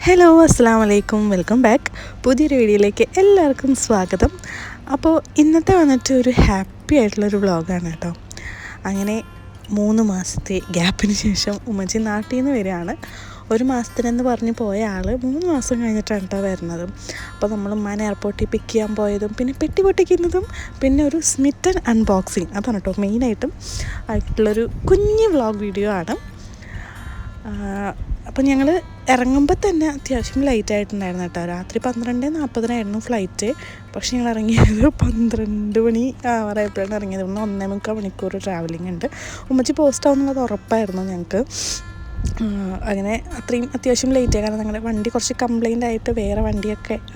Hello അസ്സാം വലൈക്കും welcome back. പുതിയൊരു വീഡിയോയിലേക്ക് എല്ലാവർക്കും സ്വാഗതം. അപ്പോൾ ഇന്നത്തെ വന്നിട്ട് ഒരു ഹാപ്പി ആയിട്ടുള്ളൊരു വ്ളോഗാണ് കേട്ടോ. അങ്ങനെ 3 മാസത്തെ ഗ്യാപ്പിന് ശേഷം ഉമ്മച്ചി നാട്ടിൽ നിന്ന് വരികയാണ്. 1 മാസത്തിനെന്ന് പറഞ്ഞ് പോയ ആൾ 3 മാസം കഴിഞ്ഞിട്ടാണ് കേട്ടോ വരുന്നത്. അപ്പോൾ നമ്മൾ ഉമ്മാനെ എയർപോർട്ടിൽ പിക്ക് ചെയ്യാൻ പോയതും പിന്നെ പെട്ടി പൊട്ടിക്കുന്നതും പിന്നെ ഒരു സ്മിറ്റൻ അൺബോക്സിങ് അതാണ് കേട്ടോ മെയിനായിട്ടും ആയിട്ടുള്ളൊരു കുഞ്ഞ് വ്ളോഗ് വീഡിയോ ആണ്. അപ്പോൾ ഞങ്ങൾ ഇറങ്ങുമ്പോൾ തന്നെ അത്യാവശ്യം ലേറ്റ് ആയിട്ടുണ്ടായിരുന്നു കേട്ടോ. രാത്രി 12:40 ഫ്ലൈറ്റ്. പക്ഷേ ഞങ്ങൾ ഇറങ്ങിയത് 12 മണി ആവാറായപ്പോഴാണ് ഇറങ്ങിയത്. 1.25 മണിക്കൂർ ട്രാവലിംഗ് ഉണ്ട്. ഉമ്മച്ചി പോസ്റ്റ് ആവുന്നുള്ളത് ഉറപ്പായിരുന്നു ഞങ്ങൾക്ക്. അങ്ങനെ അത്രയും അത്യാവശ്യം ലേറ്റായി. കാരണം ഞങ്ങളുടെ വണ്ടി കുറച്ച് കംപ്ലൈൻ്റ് ആയിട്ട്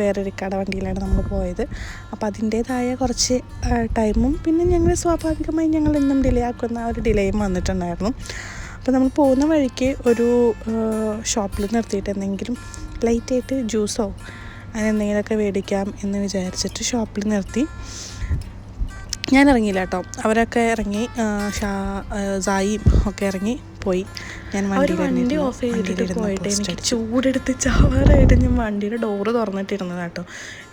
വേറൊരു കട വണ്ടിയിലാണ് നമ്മൾ പോയത്. അപ്പോൾ അതിൻ്റേതായ കുറച്ച് ടൈമും പിന്നെ ഞങ്ങൾ സ്വാഭാവികമായി ഞങ്ങൾ എന്നും ഡിലേ ആക്കുന്ന ഒരു ഡിലേയും വന്നിട്ടുണ്ടായിരുന്നു. അപ്പോൾ നമ്മൾ പോകുന്ന വഴിക്ക് ഒരു ഷോപ്പിൽ നിർത്തിയിട്ട് എന്തെങ്കിലും ലൈറ്റായിട്ട് ജ്യൂസോ അങ്ങനെ എന്തെങ്കിലുമൊക്കെ മേടിക്കാം എന്ന് വിചാരിച്ചിട്ട് ഷോപ്പിൽ നിർത്തി. ഞാൻ ഇറങ്ങിയില്ല കേട്ടോ, അവരൊക്കെ ഇറങ്ങി, സായിയും ഒക്കെ ഇറങ്ങി പോയി. ഞാൻ വണ്ടി ഓഫ് ചെയ്തിട്ട് പോയിട്ട് എനിക്ക് ചൂടെടുത്ത് ചാവാറായിട്ട് ഞാൻ വണ്ടിയുടെ ഡോറ് തുറന്നിട്ടിരുന്നത് കേട്ടോ.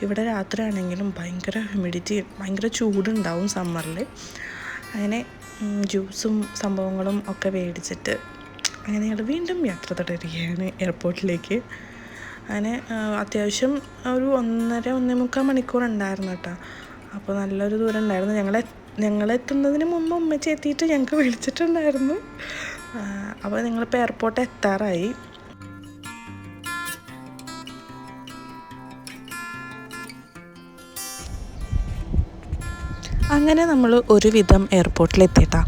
ഇവിടെ രാത്രി ആണെങ്കിലും ഭയങ്കര ഹ്യൂമിഡിറ്റി, ഭയങ്കര ചൂടുണ്ടാവും സമ്മറിൽ. അങ്ങനെ ജ്യൂസും സംഭവങ്ങളും ഒക്കെ മേടിച്ചിട്ട് അങ്ങനെ ഞങ്ങൾ വീണ്ടും യാത്ര തുടരുകയാണ് എയർപോർട്ടിലേക്ക്. അങ്ങനെ അത്യാവശ്യം ഒരു 1.5-1.25 മണിക്കൂർ ഉണ്ടായിരുന്നു കേട്ടോ. അപ്പോൾ നല്ലൊരു ദൂരം ഉണ്ടായിരുന്നു. ഞങ്ങളെത്തുന്നതിന് മുമ്പ് ഉമ്മച്ചി എത്തിയിട്ട് ഞങ്ങൾക്ക് വിളിച്ചിട്ടുണ്ടായിരുന്നു. അപ്പോൾ ഞങ്ങളിപ്പോൾ എയർപോർട്ട് എത്താറായി. അങ്ങനെ നമ്മൾ ഒരുവിധം എയർപോർട്ടിലെത്തിയിട്ടാ.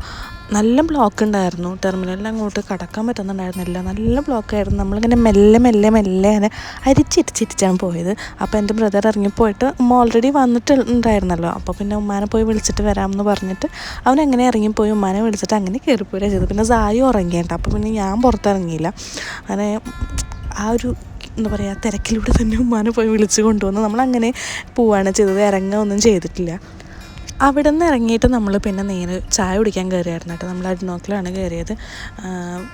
നല്ല ബ്ലോക്ക് ഉണ്ടായിരുന്നു. ടെർമിനലിൽ അങ്ങോട്ട് കടക്കാൻ പറ്റുന്നുണ്ടായിരുന്നില്ല. നല്ല ബ്ലോക്കായിരുന്നു. നമ്മളിങ്ങനെ മെല്ലെ അങ്ങനെ അരിച്ചിരിച്ചാണ് പോയത്. അപ്പോൾ എൻ്റെ ബ്രദർ ഇറങ്ങിപ്പോയിട്ട് ഉമ്മ ഓൾറെഡി വന്നിട്ടുണ്ടായിരുന്നല്ലോ. അപ്പോൾ പിന്നെ ഉമ്മാനെ പോയി വിളിച്ചിട്ട് വരാമെന്ന് പറഞ്ഞിട്ട് അവനെങ്ങനെ ഇറങ്ങിപ്പോയി ഉമ്മാനെ വിളിച്ചിട്ട് അങ്ങനെ കയറിപ്പോരാ ചെയ്തത്. പിന്നെ സായി ഉറങ്ങിയിട്ട് അപ്പോൾ പിന്നെ ഞാൻ പുറത്തിറങ്ങിയില്ല. അങ്ങനെ ആ ഒരു എന്താ പറയുക തിരക്കിലൂടെ തന്നെ ഉമ്മാനെ പോയി വിളിച്ച് കൊണ്ടുവന്ന് നമ്മളങ്ങനെ പോവുകയാണ് ചെയ്തത്. ഇറങ്ങുകയൊന്നും ചെയ്തിട്ടില്ല. അവിടെ നിന്ന് ഇറങ്ങിയിട്ട് നമ്മൾ പിന്നെ നേരെ ചായ കുടിക്കാൻ കയറിയായിരുന്നു കേട്ടോ. നമ്മൾ അഡ്നോക്കിലാണ് കയറിയത്.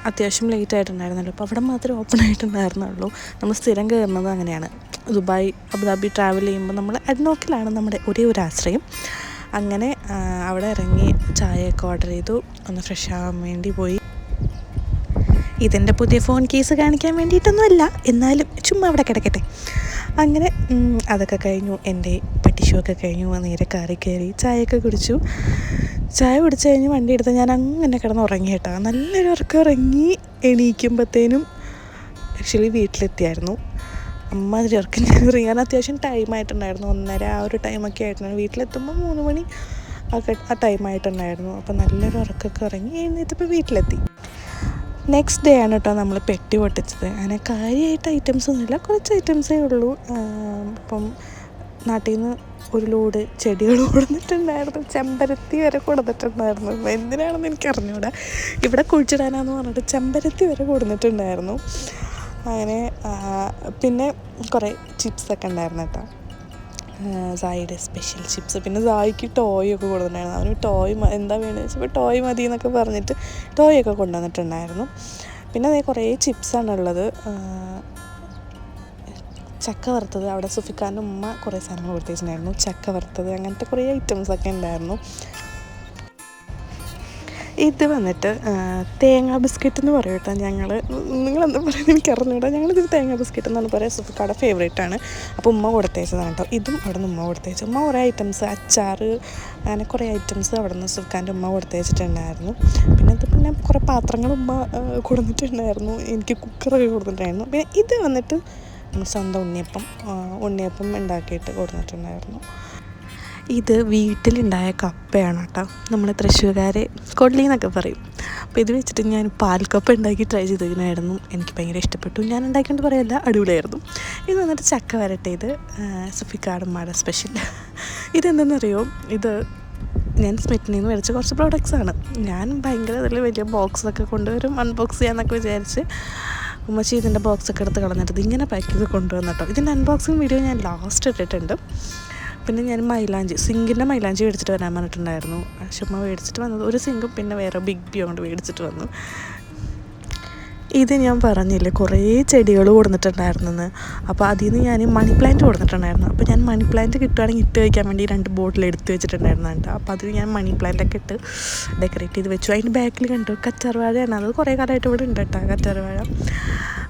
അത്യാവശ്യം ലേറ്റ് ആയിട്ടുണ്ടായിരുന്നല്ലോ. അപ്പോൾ അവിടെ മാത്രമേ ഓപ്പൺ ആയിട്ടുണ്ടായിരുന്നുള്ളൂ. നമ്മൾ സ്ഥിരം കയറുന്നത് അങ്ങനെയാണ്. ദുബായ് അബുദാബി ട്രാവൽ ചെയ്യുമ്പോൾ നമ്മൾ അഡ്നോക്കിലാണ് നമ്മുടെ ഒരേ ഒരു ആശ്രയം. അങ്ങനെ അവിടെ ഇറങ്ങി ചായയൊക്കെ ഓർഡർ ചെയ്തു. ഒന്ന് ഫ്രഷ് ആവാൻ വേണ്ടി പോയി. ഇതെൻ്റെ പുതിയ ഫോൺ കേസ് കാണിക്കാൻ വേണ്ടിയിട്ടൊന്നുമല്ല, എന്നാലും ചുമ്മാ അവിടെ കിടക്കട്ടെ. അങ്ങനെ അതൊക്കെ കഴിഞ്ഞു. എൻ്റെ പട്ടിഷുവൊക്കെ കഴിഞ്ഞു. നേരെ കാറി കയറി ചായയൊക്കെ കുടിച്ചു. ചായ കുടിച്ച് കഴിഞ്ഞ് വണ്ടി എടുത്ത് ഞാൻ അങ്ങനെ കിടന്ന് ഉറങ്ങി കേട്ടോ. നല്ലൊരു ഉറക്കം ഉറങ്ങി. എണീക്കുമ്പോഴത്തേനും ആക്ച്വലി വീട്ടിലെത്തിയായിരുന്നു. അമ്മാതിരി ഉറക്കം ഞാൻ ഉറങ്ങാൻ അത്യാവശ്യം ടൈമായിട്ടുണ്ടായിരുന്നു. 1:30 ആ ഒരു ടൈമൊക്കെ ആയിട്ടുണ്ടായിരുന്നു. വീട്ടിലെത്തുമ്പോൾ 3 മണി ആ ടൈമായിട്ടുണ്ടായിരുന്നു. അപ്പോൾ നല്ലൊരു ഉറക്കമൊക്കെ ഉറങ്ങി എഴുന്നേറ്റപ്പോൾ വീട്ടിലെത്തി. നെക്സ്റ്റ് ഡേ ആണ് കേട്ടോ നമ്മൾ പെട്ടി പൊട്ടിച്ചത്. അങ്ങനെ കാര്യമായിട്ട് ഐറ്റംസൊന്നുമില്ല, കുറച്ച് ഐറ്റംസേ ഉള്ളൂ. ഇപ്പം നാട്ടിൽ നിന്ന് ഒരു ലോഡ് ചെടികൾ കൊടുത്തിട്ടുണ്ടായിരുന്നു. ചെമ്പരത്തി വരെ കൊടുത്തിട്ടുണ്ടായിരുന്നു. എന്തിനാണെന്ന് എനിക്ക് അറിഞ്ഞൂടാ. ഇവിടെ കുഴിച്ചിടാനാന്ന് പറഞ്ഞിട്ട് ചെമ്പരത്തി വരെ കൊടുത്തിട്ടുണ്ടായിരുന്നു. അങ്ങനെ പിന്നെ കുറേ ചിപ്സൊക്കെ ഉണ്ടായിരുന്നു കേട്ടോ. സായിയുടെ സ്പെഷ്യൽ ചിപ്സ്. പിന്നെ സായിക്ക് ടോയൊക്കെ കൊടുത്തിട്ടുണ്ടായിരുന്നു. അവന് ടോയ് എന്താ വേണമെന്ന് വെച്ചപ്പോൾ ടോയ് മതി എന്നൊക്കെ പറഞ്ഞിട്ട് ടോയൊക്കെ കൊണ്ടുവന്നിട്ടുണ്ടായിരുന്നു. പിന്നെ അതേ കുറേ ചിപ്സാണുള്ളത്. ചക്ക വറുത്തത്, അവിടെ സുഫിക്കാൻ്റെ ഉമ്മ കുറേ സാധനങ്ങൾ കൊടുത്തിട്ടുണ്ടായിരുന്നു. ചക്ക വറുത്തത്, അങ്ങനത്തെ കുറേ ഐറ്റംസൊക്കെ ഉണ്ടായിരുന്നു. ഇത് വന്നിട്ട് തേങ്ങാ ബിസ്ക്കറ്റ് എന്ന് പറയും കേട്ടോ. നിങ്ങളെന്താ പറയുന്നത് എനിക്ക് അറിഞ്ഞൂടാ. ഞങ്ങളിത് തേങ്ങാ ബിസ്ക്കറ്റ് എന്നാണ് പറയുക. സുഫിക്കാടെ ഫേവറേറ്റാണ്. അപ്പോൾ ഉമ്മ കൊടുത്തയച്ചതാണ് കേട്ടോ. ഇതും അവിടെ നിന്ന് ഉമ്മ കൊടുത്തയച്ചു. ഉമ്മ കുറേ ഐറ്റംസ്, അച്ചാർ, അങ്ങനെ കുറേ ഐറ്റംസ് അവിടെ നിന്ന് സുഫിക്കാൻ്റെ ഉമ്മ കൊടുത്തയച്ചിട്ടുണ്ടായിരുന്നു. പിന്നെ കുറേ പാത്രങ്ങൾ ഉമ്മ കൊടുത്തിട്ടുണ്ടായിരുന്നു. എനിക്ക് കുക്കറൊക്കെ കൊടുത്തിട്ടുണ്ടായിരുന്നു. പിന്നെ ഇത് വന്നിട്ട് സ്വന്തം ഉണ്ണിയപ്പം ഉണ്ടാക്കിയിട്ട് കൊടുത്തിട്ടുണ്ടായിരുന്നു. ഇത് വീട്ടിലുണ്ടായ കപ്പയാണ് കേട്ടോ. നമ്മൾ തൃശ്ശൂർക്കാർ കൊള്ളി എന്നൊക്കെ പറയും. അപ്പോൾ ഇത് വെച്ചിട്ട് ഞാൻ പാൽക്കപ്പ ഉണ്ടാക്കി ട്രൈ ചെയ്തിരുന്നായിരുന്നു. എനിക്ക് ഭയങ്കര ഇഷ്ടപ്പെട്ടു. ഞാൻ ഉണ്ടാക്കിക്കൊണ്ട് പറയല്ല, അടിപൊളിയായിരുന്നു. ഇത് വന്നിട്ട് ചക്ക വരട്ടെ. ഇത് സുഫിക്കാടുമ്മാടെ സ്പെഷ്യൽ. ഇതെന്തെന്നറിയോ, ഇത് ഞാൻ സ്മിറ്റിൽ നിന്ന് മേടിച്ച കുറച്ച് പ്രോഡക്റ്റ്സാണ്. ഞാൻ ഭയങ്കര ഇതിൽ വലിയ ബോക്സൊക്കെ കൊണ്ടുവരും അൺബോക്സ് ചെയ്യാമെന്നൊക്കെ വിചാരിച്ച് ഉമ്മച്ചി ഇതിൻ്റെ ബോക്സൊക്കെ എടുത്ത് കളഞ്ഞിട്ട് ഇതിങ്ങനെ പാക്ക് ചെയ്ത് കൊണ്ടുവന്നു കേട്ടോ. ഇതിൻ്റെ അൺബോക്സിങ് വീഡിയോ ഞാൻ ലാസ്റ്റ് ഇട്ടിട്ടുണ്ട്. പിന്നെ ഞാൻ സിങ്കിൻ്റെ മൈലാഞ്ചി മേടിച്ചിട്ട് വരാൻ പറഞ്ഞിട്ടുണ്ടായിരുന്നു. ചുമ്മാ മേടിച്ചിട്ട് വന്നത് ഒരു സിങ്കും പിന്നെ വേറെ ബിഗ് ബി കൊണ്ട് മേടിച്ചിട്ട് വന്നു. ഇത് ഞാൻ പറഞ്ഞില്ലേ കുറേ ചെടികൾ കൊടുത്തിട്ടുണ്ടായിരുന്നെന്ന്. അപ്പോൾ അതിൽ നിന്ന് ഞാൻ മണി പ്ലാന്റ് കൊടുത്തിട്ടുണ്ടായിരുന്നു. അപ്പോൾ ഞാൻ മണി പ്ലാന്റ് കിട്ടുകയാണെങ്കിൽ ഇട്ട് വയ്ക്കാൻ വേണ്ടി 2 ബോട്ടിൽ എടുത്ത് വെച്ചിട്ടുണ്ടായിരുന്നു കേട്ടോ. അപ്പോൾ അതിൽ ഞാൻ മണി പ്ലാന്റൊക്കെ ഇട്ട് ഡെക്കറേറ്റ് ചെയ്ത് വെച്ചു. അതിൻ്റെ ബാക്കിൽ കണ്ടു കറ്റാർവാഴയാണ്. അത് കുറേ കാലമായിട്ട് ഇവിടെ ഉണ്ട് കേട്ടോ കറ്റാർവാഴ.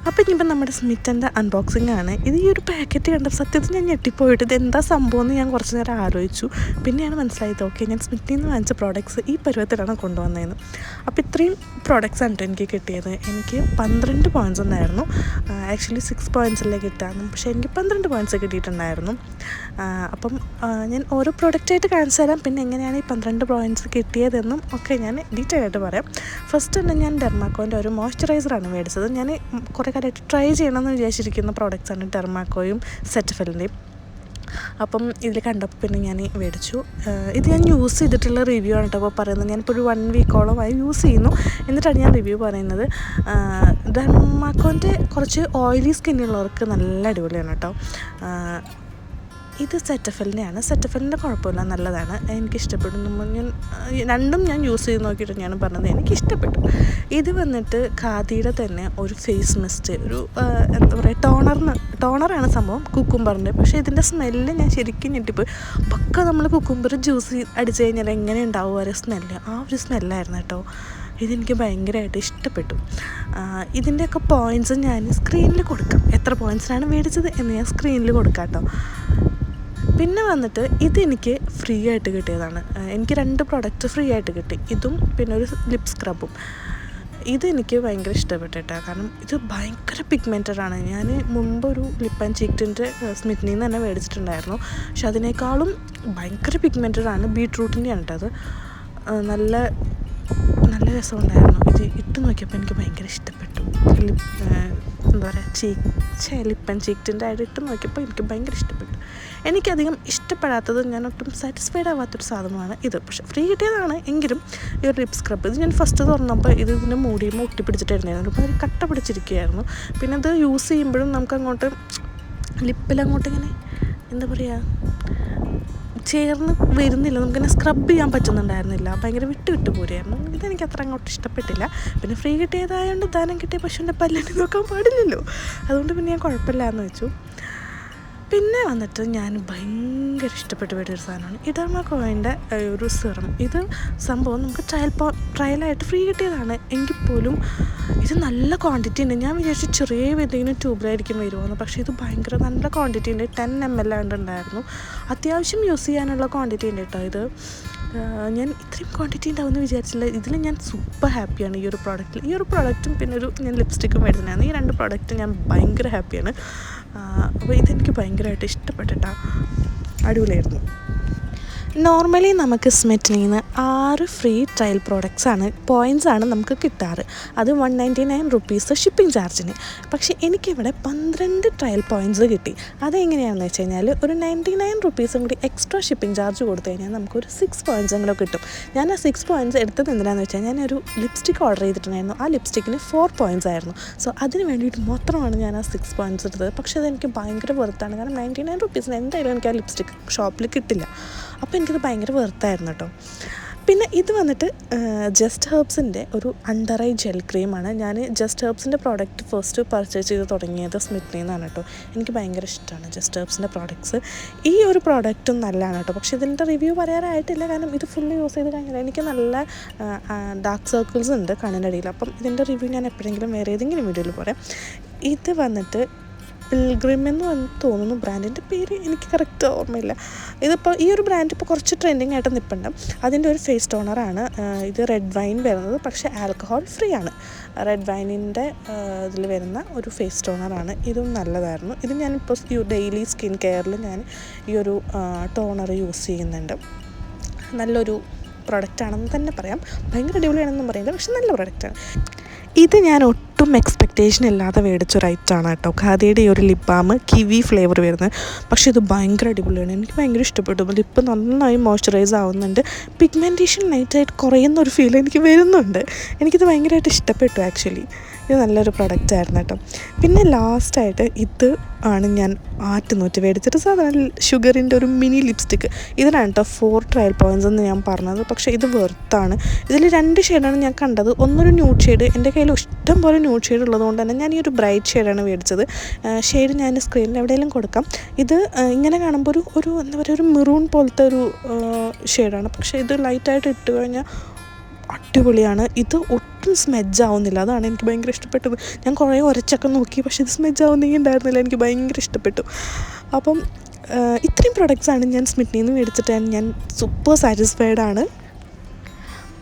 അപ്പോൾ ഇനിയിപ്പോൾ നമ്മുടെ സ്മിത്തിൻ്റെ അൺബോക്സിംഗ് ആണ്. ഇത് ഈ ഒരു പാക്കറ്റ് കണ്ട സത്യത്തിൽ ഞാൻ ഞെട്ടിപ്പോയിട്ട് ഇത് എന്താ സംഭവം എന്ന് ഞാൻ കുറച്ച് നേരം ആലോചിച്ചു. പിന്നെയാണ് മനസ്സിലായത് ഓക്കെ ഞാൻ സ്മിത്തിൽ നിന്ന് വാങ്ങിച്ച പ്രോഡക്റ്റ്സ് ഈ പരുവത്തിലാണ് കൊണ്ടുവന്നതെന്ന്. അപ്പോൾ ഇത്രയും പ്രോഡക്റ്റ്സാണ് കേട്ടോ എനിക്ക് കിട്ടിയത്. എനിക്ക് 12 പോയിൻറ്റ്സ് ഉണ്ടായിരുന്നു. ആക്ച്വലി 6 പോയിൻറ്റ്സല്ലേ കിട്ടാമെന്ന്, പക്ഷേ എനിക്ക് 12 പോയിൻറ്റ്സ് കിട്ടിയിട്ടുണ്ടായിരുന്നു. അപ്പം ഞാൻ ഓരോ പ്രോഡക്റ്റായിട്ട് കാണിച്ചു തരാം. പിന്നെ എങ്ങനെയാണ് ഈ 12 പോയിൻറ്റ്സ് കിട്ടിയതെന്നും ഒക്കെ ഞാൻ ഡീറ്റെയിൽ ആയിട്ട് പറയാം. ഫസ്റ്റ് തന്നെ ഞാൻ ഡെർമാക്കോൻ്റെ ഒരു മോയ്സ്ചറൈസറാണ് മേടിച്ചത്. ഞാൻ കുറേ കാലമായിട്ട് ട്രൈ ചെയ്യണമെന്ന് വിചാരിച്ചിരിക്കുന്ന പ്രോഡക്റ്റ്സാണ് ഡെർമാക്കോയും സെറ്റഫെലിൻ്റെയും. അപ്പം ഇതിൽ കണ്ടപ്പോൾ പിന്നെ ഞാൻ മേടിച്ചു. ഇത് ഞാൻ യൂസ് ചെയ്തിട്ടുള്ള റിവ്യൂ ആണ് കേട്ടോ അപ്പോൾ പറയുന്നത്. ഞാനിപ്പോൾ ഒരു 1 വീക്കോളമായി യൂസ് ചെയ്യുന്നു, എന്നിട്ടാണ് ഞാൻ റിവ്യൂ പറയുന്നത്. ഡെർമാക്കോൻ്റെ കുറച്ച് ഓയിലി സ്കിന്നുള്ളവർക്ക് നല്ല അടിപൊളിയാണ് കേട്ടോ. ഇത് സെറ്റഫെലിൻ്റെയാണ്. സെറ്റഫെലിൻ്റെ കുഴപ്പമില്ല, നല്ലതാണ്, എനിക്കിഷ്ടപ്പെട്ടു. രണ്ടും ഞാൻ യൂസ് ചെയ്ത് നോക്കിയിട്ട് ഞാൻ പറഞ്ഞത് എനിക്കിഷ്ടപ്പെട്ടു. ഇത് വന്നിട്ട് ഖാദിയുടെ തന്നെ ഒരു ഫേസ് മിസ്റ്റ്, ഒരു എന്താ പറയുക ടോണറാണ് സംഭവം, കുക്കുംബറിൻ്റെ. പക്ഷേ ഇതിൻ്റെ സ്മെല്ല് ഞാൻ ശരിക്കും ഞെട്ടിപ്പോയി. പക്ക നമ്മൾ കുക്കുംബർ ജ്യൂസ് അടിച്ച് കഴിഞ്ഞാൽ എങ്ങനെ ഉണ്ടാവും ഒരു സ്മെല്ല്, ആ ഒരു സ്മെല്ലായിരുന്നു കേട്ടോ. ഇതെനിക്ക് ഭയങ്കരമായിട്ട് ഇഷ്ടപ്പെട്ടു. ഇതിൻ്റെയൊക്കെ പോയിൻറ്റ്സ് ഞാൻ സ്ക്രീനിൽ കൊടുക്കാം, എത്ര പോയിൻറ്റ്സിനാണ് മേടിച്ചത് എന്ന് ഞാൻ സ്ക്രീനിൽ കൊടുക്കാം കേട്ടോ. പിന്നെ വന്നിട്ട് ഇതെനിക്ക് ഫ്രീ ആയിട്ട് കിട്ടിയതാണ്. എനിക്ക് 2 പ്രോഡക്റ്റ് ഫ്രീ ആയിട്ട് കിട്ടി, ഇതും പിന്നെ ഒരു ലിപ് സ്ക്രബും. ഇതെനിക്ക് ഭയങ്കര ഇഷ്ടപ്പെട്ടു കേട്ടോ, കാരണം ഇത് ഭയങ്കര പിഗ്മെൻറ്റഡാണ്. ഞാൻ മുമ്പൊരു ലിപ്പ് ആൻഡ് ചീക്കിൻ്റെ സ്മിത്തിനിൽ നിന്ന് തന്നെ മേടിച്ചിട്ടുണ്ടായിരുന്നു, പക്ഷെ അതിനേക്കാളും ഭയങ്കര പിഗ്മെൻറ്റഡാണ്. ബീട്രൂട്ടിൻ്റെയാണ് കേട്ടോ അത്. നല്ല രസമുണ്ടായിരുന്നു. ഇത് ഇട്ട് നോക്കിയപ്പോൾ എനിക്ക് ഭയങ്കര ഇഷ്ടപ്പെട്ടു. എന്താ പറയുക ലിപ്പ് ആൻഡ് ചീക്കിൻ്റെ ആയിട്ട് ഇട്ട് നോക്കിയപ്പോൾ എനിക്ക് ഭയങ്കര ഇഷ്ടപ്പെട്ടു. എനിക്കധികം ഇഷ്ടപ്പെടാത്തത്, ഞാൻ ഒട്ടും സാറ്റിസ്ഫൈഡ് ആവാത്തൊരു സാധനമാണ് ഇത്. പക്ഷേ ഫ്രീ കിട്ടിയതാണ് എങ്കിലും ഈ ഒരു ലിപ് സ്ക്രബ് ഇത് ഞാൻ ഫസ്റ്റ് തുറന്നപ്പോൾ ഇതിൻ്റെ മൂടിയുമ്പോൾ ഒട്ടിപ്പിടിച്ചിട്ടായിരുന്നു, അപ്പോൾ അതിൽ കട്ട പിടിച്ചിരിക്കുകയായിരുന്നു. പിന്നെ അത് യൂസ് ചെയ്യുമ്പോഴും നമുക്കങ്ങോട്ട് ലിപ്പിലങ്ങോട്ട് ഇങ്ങനെ എന്താ പറയുക ചേർന്ന് വരുന്നില്ല, നമുക്കിങ്ങനെ സ്ക്രബ് ചെയ്യാൻ പറ്റുന്നുണ്ടായിരുന്നില്ല, ഭയങ്കര വിട്ട് പോരുമായിരുന്നു. ഇതെനിക്ക് അത്ര അങ്ങോട്ട് ഇഷ്ടപ്പെട്ടില്ല. പിന്നെ ഫ്രീ കിട്ടിയതായതുകൊണ്ട് ദാനം കിട്ടിയ പശുവിൻ്റെ പല്ലിന് നോക്കാൻ പാടില്ലല്ലോ, അതുകൊണ്ട് പിന്നെ ഞാൻ കുഴപ്പമില്ല എന്ന് വെച്ചു. പിന്നെ വന്നിട്ട് ഞാൻ ഭയങ്കര ഇഷ്ടപ്പെട്ട് പോയിട്ടൊരു സാധനമാണ് ഈ ഡെർമാക്കോയിൻ്റെ ഒരു സിറം. ഇത് സംഭവം നമുക്ക് ട്രയലായിട്ട് ഫ്രീ കിട്ടിയതാണ്, എങ്കിൽ പോലും ഇത് നല്ല ക്വാണ്ടിറ്റി ഉണ്ട്. ഞാൻ വിചാരിച്ചു ചെറിയ എന്തെങ്കിലും ട്യൂബിലായിരിക്കും വരുമെന്ന്, പക്ഷേ ഇത് ഭയങ്കര നല്ല ക്വാണ്ടിറ്റി ഉണ്ട്. 10 ml ഉണ്ടായിരുന്നു, അത്യാവശ്യം യൂസ് ചെയ്യാനുള്ള ക്വാണ്ടിറ്റി ഉണ്ട് കേട്ടോ. ഇത് ഞാൻ ഇത്രയും ക്വാണ്ടിറ്റി ഉണ്ടാവുമെന്ന് വിചാരിച്ചില്ല. ഇതിൽ ഞാൻ സൂപ്പർ ഹാപ്പിയാണ് ഈ ഒരു പ്രോഡക്റ്റിൽ. ഈ ഒരു പ്രോഡക്റ്റും പിന്നെ ഞാൻ ലിപ്സ്റ്റിക്കും മേടിച്ചിട്ടുണ്ടായിരുന്നു. ഈ 2 പ്രോഡക്റ്റും ഞാൻ ഭയങ്കര ഹാപ്പിയാണ്. അപ്പോൾ ഇതെനിക്ക് ഭയങ്കരമായിട്ട് ഇഷ്ടപ്പെട്ടിട്ടാ, അടിപൊളിയായിരുന്നു. നോർമലി നമുക്ക് സ്മിത്തിനിൽ നിന്ന് 6 ഫ്രീ ട്രയൽ പോയിൻറ്റ്സാണ് നമുക്ക് കിട്ടാറ്. അത് 199 റുപ്പീസ് ഷിപ്പിംഗ് ചാർജിന്. പക്ഷേ എനിക്കിവിടെ 12 ട്രയൽ പോയിൻറ്റ്സ് കിട്ടി. അതെങ്ങനെയാണെന്ന് വെച്ച് കഴിഞ്ഞാൽ ഒരു 99 റുപ്പീസും കൂടി എക്സ്ട്രാ ഷിപ്പിംഗ് ചാർജ് കൊടുത്തു കഴിഞ്ഞാൽ നമുക്കൊരു 6 പോയിൻറ്റ്സും കൂടെ കിട്ടും. ഞാൻ ആ 6 പോയിൻറ്റ്സ് എടുത്തത് എന്തിനാണെന്ന് വെച്ചാൽ ഞാനൊരു ലിപ്സ്റ്റിക് ഓർഡർ ചെയ്തിട്ടുണ്ടായിരുന്നു. ആ ലിപ്സ്റ്റിക്കിന് 4 പോയിൻറ്റ്സ് ആയിരുന്നു. സോ അതിന് വേണ്ടിയിട്ട് മാത്രമാണ് ഞാൻ ആ 6 പോയിൻറ്റ്സ് എടുത്തത്. പക്ഷേ അതെനിക്ക് ഭയങ്കര വെറുത്താണ്, കാരണം 99 റുപ്പീസിന് എന്തായാലും എനിക്ക് ആ ലിപ്സ്റ്റിക് ഷോപ്പിൽ കിട്ടില്ല. അപ്പോൾ എനിക്കത് ഭയങ്കര വെറുത്തായിരുന്നു കേട്ടോ. പിന്നെ ഇത് വന്നിട്ട് ജസ്റ്റ് ഹെർബ്സിൻ്റെ ഒരു അണ്ടർ ഐ ജെൽ ക്രീമാണ്. ഞാൻ ജസ്റ്റ് ഹെർബ്സിൻ്റെ പ്രോഡക്റ്റ് ഫസ്റ്റ് പർച്ചേസ് ചെയ്ത് തുടങ്ങിയത് സ്മിത്തിനിൽ നിന്നാണ് കേട്ടോ. എനിക്ക് ഭയങ്കര ഇഷ്ടമാണ് ജസ്റ്റ് ഹെർബ്സിൻ്റെ പ്രോഡക്റ്റ്സ്. ഈ ഒരു പ്രോഡക്റ്റും നല്ലതാണ് കേട്ടോ, പക്ഷേ ഇതിൻ്റെ റിവ്യൂ പറയാനായിട്ടില്ല, കാരണം ഇത് ഫുള്ള് യൂസ് ചെയ്ത് കഴിഞ്ഞാൽ എനിക്ക് നല്ല ഡാർക്ക് സർക്കിൾസ് ഉണ്ട് കണ്ണിൻ്റെ അടിയിൽ. അപ്പം ഇതിൻ്റെ റിവ്യൂ ഞാൻ എപ്പോഴെങ്കിലും വേറെ ഏതെങ്കിലും വീഡിയോയിൽ പറയാം. ഇത് വന്നിട്ട് പിൽഗ്രിം എന്ന് തോന്നുന്നു ബ്രാൻഡിൻ്റെ പേര്, എനിക്ക് കറക്റ്റ് ഓർമ്മയില്ല. ഇതിപ്പോൾ ഈ ഒരു ബ്രാൻഡ് ഇപ്പോൾ കുറച്ച് ട്രെൻഡിങ് ആയിട്ട് നിൽപ്പുണ്ട്. അതിൻ്റെ ഒരു ഫേസ് ടോണറാണ് ഇത്. റെഡ് വൈൻ വരുന്നത്, പക്ഷേ ആൽക്കഹോൾ ഫ്രീ ആണ്. റെഡ് വൈനിൻ്റെ ഇതിൽ വരുന്ന ഒരു ഫേസ് ടോണറാണ്. ഇതും നല്ലതായിരുന്നു. ഇത് ഞാനിപ്പോൾ ഡെയിലി സ്കിൻ കെയറിൽ ഞാൻ ഈ ഒരു ടോണർ യൂസ് ചെയ്യുന്നുണ്ട്. നല്ലൊരു പ്രൊഡക്റ്റാണെന്ന് തന്നെ പറയാം. ഭയങ്കര അടിപൊളിയാണെന്നും പറയില്ല, പക്ഷെ നല്ല പ്രൊഡക്റ്റാണ്. ഇത് ഞാൻ ഒട്ടും എക്സ്പെക്റ്റേഷൻ ഇല്ലാതെ മേടിച്ചൊരു ഐറ്റമാണ് കേട്ടോ. ഖാദിയുടെ ഈ ഒരു ലിപ് ബാം കിവി ഫ്ലേവർ വരുന്നത്, പക്ഷേ ഇത് ഭയങ്കര അടിപൊളിയാണ്, എനിക്ക് ഭയങ്കര ഇഷ്ടപ്പെട്ടു. ലിപ്പ് നന്നായി മോയ്സ്ചറൈസ് ആവുന്നുണ്ട്, പിഗ്മെൻറ്റേഷൻ നൈറ്റായിട്ട് കുറയുന്ന ഒരു ഫീൽ എനിക്ക് വരുന്നുണ്ട്. എനിക്കിത് ഭയങ്കരമായിട്ട് ഇഷ്ടപ്പെട്ടു ആക്ച്വലി. ഇത് നല്ലൊരു പ്രൊഡക്റ്റായിരുന്നു കേട്ടോ. പിന്നെ ലാസ്റ്റായിട്ട് ഇത് ആണ് ഞാൻ ആറ്റുനൂറ്റ് മേടിച്ചിട്ട് സാധാരണ ഷുഗറിൻ്റെ ഒരു മിനി ലിപ്സ്റ്റിക്ക്. ഇതിനാണ് കേട്ടോ 4 ട്രയൽ പോയിൻറ്റ്സ് എന്ന് ഞാൻ പറഞ്ഞത്. പക്ഷേ ഇത് വെർത്താണ്. ഇതിൽ 2 ഷെയ്ഡാണ് ഞാൻ കണ്ടത്. ഒന്നൊരു ന്യൂഡ് ഷെയ്ഡ്, എൻ്റെ കയ്യിൽ ഇഷ്ടം പോലെ ന്യൂഡ് ഷെയ്ഡ് ഉള്ളതുകൊണ്ട് തന്നെ ഞാൻ ഈ ഒരു ബ്രൈറ്റ് ഷെയ്ഡാണ് മേടിച്ചത്. ഷെയ്ഡ് ഞാൻ സ്ക്രീനിൽ എവിടെയെങ്കിലും കൊടുക്കാം. ഇത് ഇങ്ങനെ കാണുമ്പോൾ ഒരു എന്താ പറയുക, ഒരു മെറൂൺ പോലത്തെ ഒരു ഷെയ്ഡാണ്. പക്ഷേ ഇത് ലൈറ്റായിട്ട് ഇട്ട് കഴിഞ്ഞാൽ അടിപൊളിയാണ്. ഇത് ഒട്ടും സ്മെജ്ജാവുന്നില്ല, അതാണ് എനിക്ക് ഭയങ്കര ഇഷ്ടപ്പെട്ടത്. ഞാൻ കുറേ ഉരച്ചൊക്കെ നോക്കി, പക്ഷേ ഇത് സ്മെജ്ജാവുന്നെങ്കിൽ ഉണ്ടായിരുന്നില്ല. എനിക്ക് ഭയങ്കര ഇഷ്ടപ്പെട്ടു. അപ്പം ഇത്രയും പ്രൊഡക്ട്സാണ് ഞാൻ സ്മിറ്റ്നിയിൽ നിന്ന് മേടിച്ചിട്ട് ഞാൻ സൂപ്പർ സാറ്റിസ്ഫൈഡ്.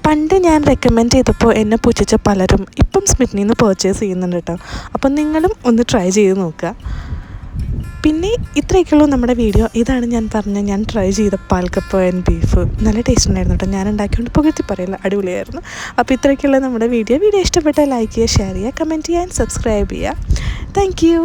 പണ്ട് ഞാൻ റെക്കമെൻഡ് ചെയ്തപ്പോൾ എന്നെ പുച്ഛിച്ച പലരും ഇപ്പം സ്മിറ്റ്നിയിൽ നിന്ന് പർച്ചേസ് ചെയ്യുന്നുണ്ട് കേട്ടോ. അപ്പം നിങ്ങളും ഒന്ന് ട്രൈ ചെയ്ത് നോക്കുക. പിന്നെ ഇത്രയൊക്കെയുള്ളൂ നമ്മുടെ വീഡിയോ. ഇതാണ് ഞാൻ ഞാൻ ട്രൈ ചെയ്ത പാൽക്കപ്പ ആൻഡ് ബീഫ്. നല്ല ടേസ്റ്റ് ഉണ്ടായിരുന്നു കേട്ടോ. ഞാൻ ഉണ്ടാക്കിക്കൊണ്ട് പുകഴ്ത്തി പറയില്ല, അടിപൊളിയായിരുന്നു. അപ്പോൾ ഇത്രയൊക്കെയുള്ള നമ്മുടെ വീഡിയോ ഇഷ്ടപ്പെട്ടാൽ ലൈക്ക് ചെയ്യുക, ഷെയർ ചെയ്യുക, കമൻറ്റ് ചെയ്യുക, സബ്സ്ക്രൈബ് ചെയ്യുക. Thank you.